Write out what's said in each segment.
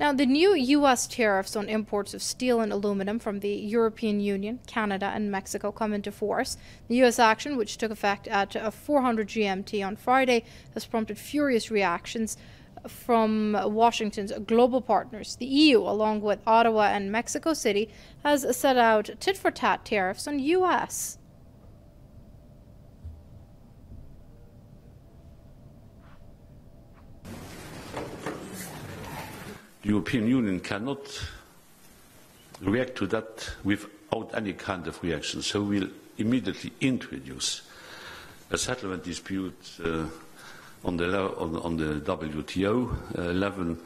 Now, the new U.S. tariffs on imports of steel and aluminum from the European Union, Canada, and Mexico come into force. The U.S. action, which took effect at 400 GMT on Friday, has prompted furious reactions from Washington's global partners. The EU, along with Ottawa and Mexico City, has set out tit-for-tat tariffs on U.S. The European Union cannot react to that without any kind of reaction, so we'll immediately introduce a settlement dispute on the WTO level,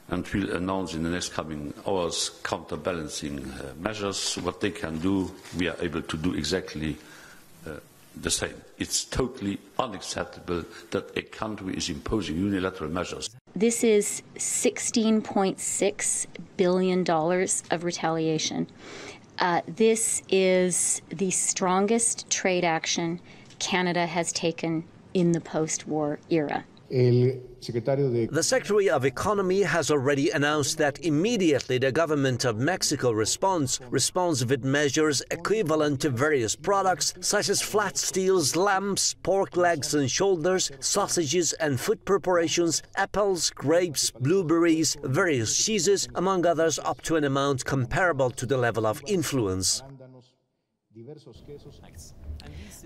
and we'll announce in the next coming hours counterbalancing measures. What they can do, we are able to do exactly the same. It's totally unacceptable that a country is imposing unilateral measures. This is $16.6 billion of retaliation. This is the strongest trade action Canada has taken in the post-war era. The Secretary of Economy has already announced that immediately the government of Mexico responds with measures equivalent to various products such as flat steels, lamps, pork legs and shoulders, sausages and food preparations, apples, grapes, blueberries, various cheeses, among others, up to an amount comparable to the level of influence.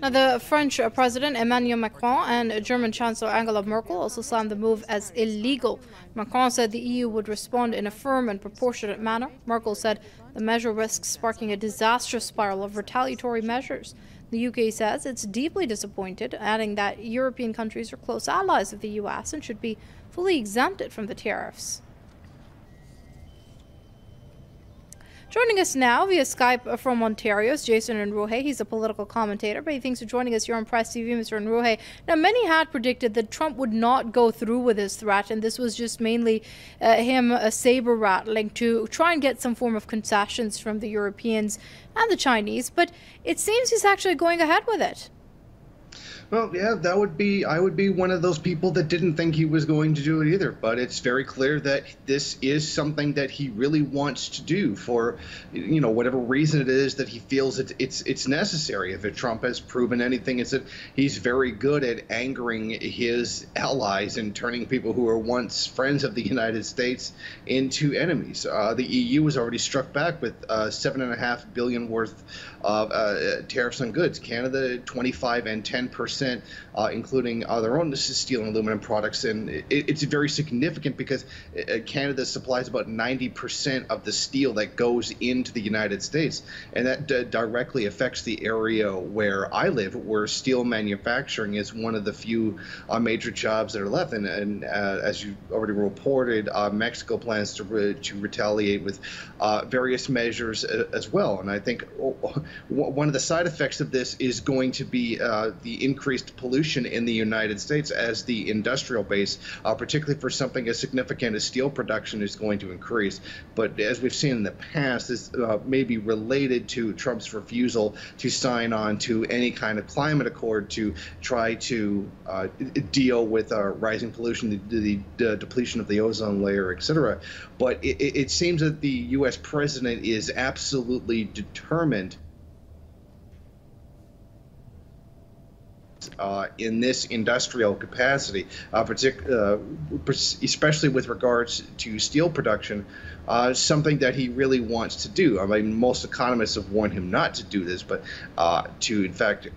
Now, the French President Emmanuel Macron and German Chancellor Angela Merkel also slammed the move as illegal. Macron said the EU would respond in a firm and proportionate manner. Merkel said the measure risks sparking a disastrous spiral of retaliatory measures. The UK says it's deeply disappointed, adding that European countries are close allies of the US and should be fully exempted from the tariffs. Joining us now via Skype from Ontario is Jason Unruhe. He's a political commentator, but thanks for joining us here on PressTV, Mr. Unruhe. Now, many had predicted that Trump would not go through with his threat, and this was just mainly him saber-rattling to try and get some form of concessions from the Europeans and the Chinese, but it seems he's actually going ahead with it. Well, yeah, I would be one of those people that didn't think he was going to do it either. But it's very clear that this is something that he really wants to do for, whatever reason it is that he feels it's necessary. If Trump has proven anything, it's that he's very good at angering his allies and turning people who were once friends of the United States into enemies. The EU has already struck back with $7.5 billion worth of tariffs on goods. Canada 25% and 10%. Including their own steel and aluminum products, and it's very significant because Canada supplies about 90% of the steel that goes into the United States, and that directly affects the area where I live, where steel manufacturing is one of the few major jobs that are left. And as you already reported, Mexico plans to retaliate with various measures as well. And I think one of the side effects of this is going to be the increased pollution in the United States as the industrial base, particularly for something as significant as steel production, is going to increase. But as we've seen in the past, this may be related to Trump's refusal to sign on to any kind of climate accord to try to deal with rising pollution, the depletion of the ozone layer, etc. But it seems that the U.S. president is absolutely determined in this industrial capacity, especially with regards to steel production, something that he really wants to do. I mean, most economists have warned him not to do this, but to, in fact,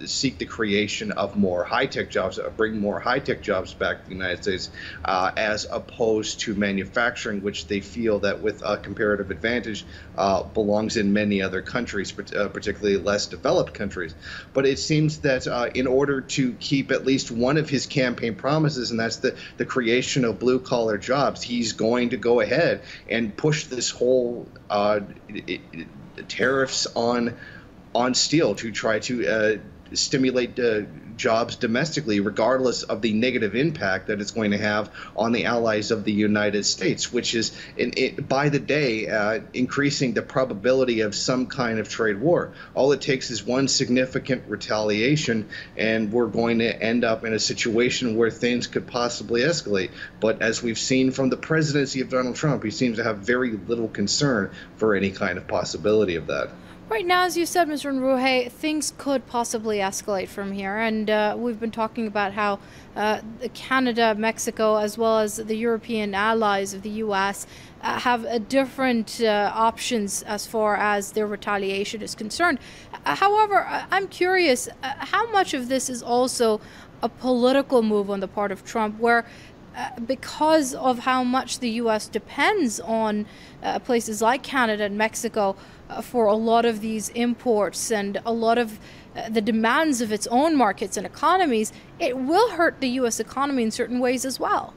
seek the creation of more high-tech jobs, bring more high-tech jobs back to the United States, as opposed to manufacturing, which they feel that with a comparative advantage belongs in many other countries, particularly less developed countries. But it seems that in order to keep at least one of his campaign promises, and that's the creation of blue-collar jobs, he's going to go ahead and push this whole tariffs on steel to try to stimulate jobs domestically, regardless of the negative impact that it's going to have on the allies of the United States, which is, by the day, increasing the probability of some kind of trade war. All it takes is one significant retaliation, and we're going to end up in a situation where things could possibly escalate. But as we've seen from the presidency of Donald Trump, he seems to have very little concern for any kind of possibility of that. Right now, as you said, Mr. Unruhe, things could possibly escalate from here. And we've been talking about how Canada, Mexico, as well as the European allies of the U.S. Have different options as far as their retaliation is concerned. However, I'm curious, how much of this is also a political move on the part of Trump, where because of how much the U.S. depends on places like Canada and Mexico for a lot of these imports and a lot of the demands of its own markets and economies, it will hurt the U.S. economy in certain ways as well.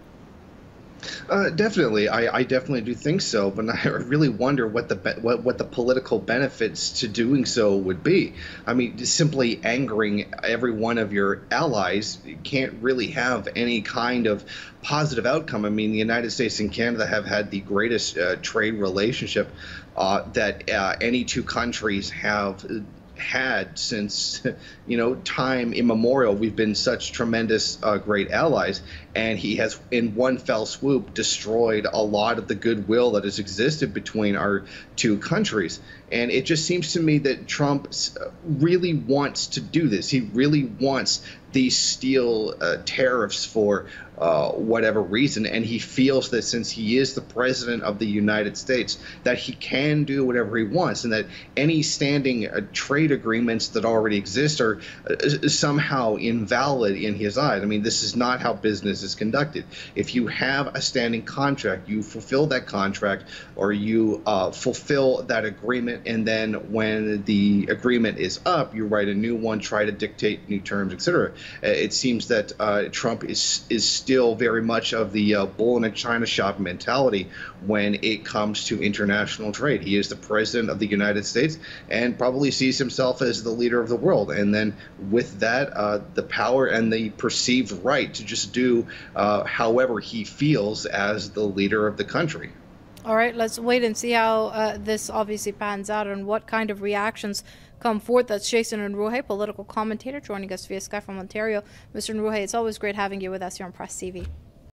Definitely, I definitely do think so, but I really wonder what the political benefits to doing so would be. I mean, just simply angering every one of your allies can't really have any kind of positive outcome. I mean, the United States and Canada have had the greatest trade relationship that any two countries have had since, time immemorial. We've been such tremendous, great allies, and he has, in one fell swoop, destroyed a lot of the goodwill that has existed between our two countries. And it just seems to me that Trump really wants to do this. He really wants these steel tariffs for whatever reason, and he feels that since he is the president of the United States, that he can do whatever he wants, and that any standing trade agreements that already exist are somehow invalid in his eyes. I mean, this is not how business is conducted. If you have a standing contract, you fulfill that contract, or you fulfill that agreement, and then when the agreement is up, you write a new one, try to dictate new terms, etc. It seems that Trump is still very much of the bull in a china shop mentality when it comes to international trade. He is the president of the United States and probably sees himself as the leader of the world. And then with that, the power and the perceived right to just do however he feels as the leader of the country. All right, let's wait and see how this obviously pans out and what kind of reactions come forth. That's Jason Unruhe, political commentator, joining us via Skype from Ontario. Mr. Unruhe, it's always great having you with us here on Press TV.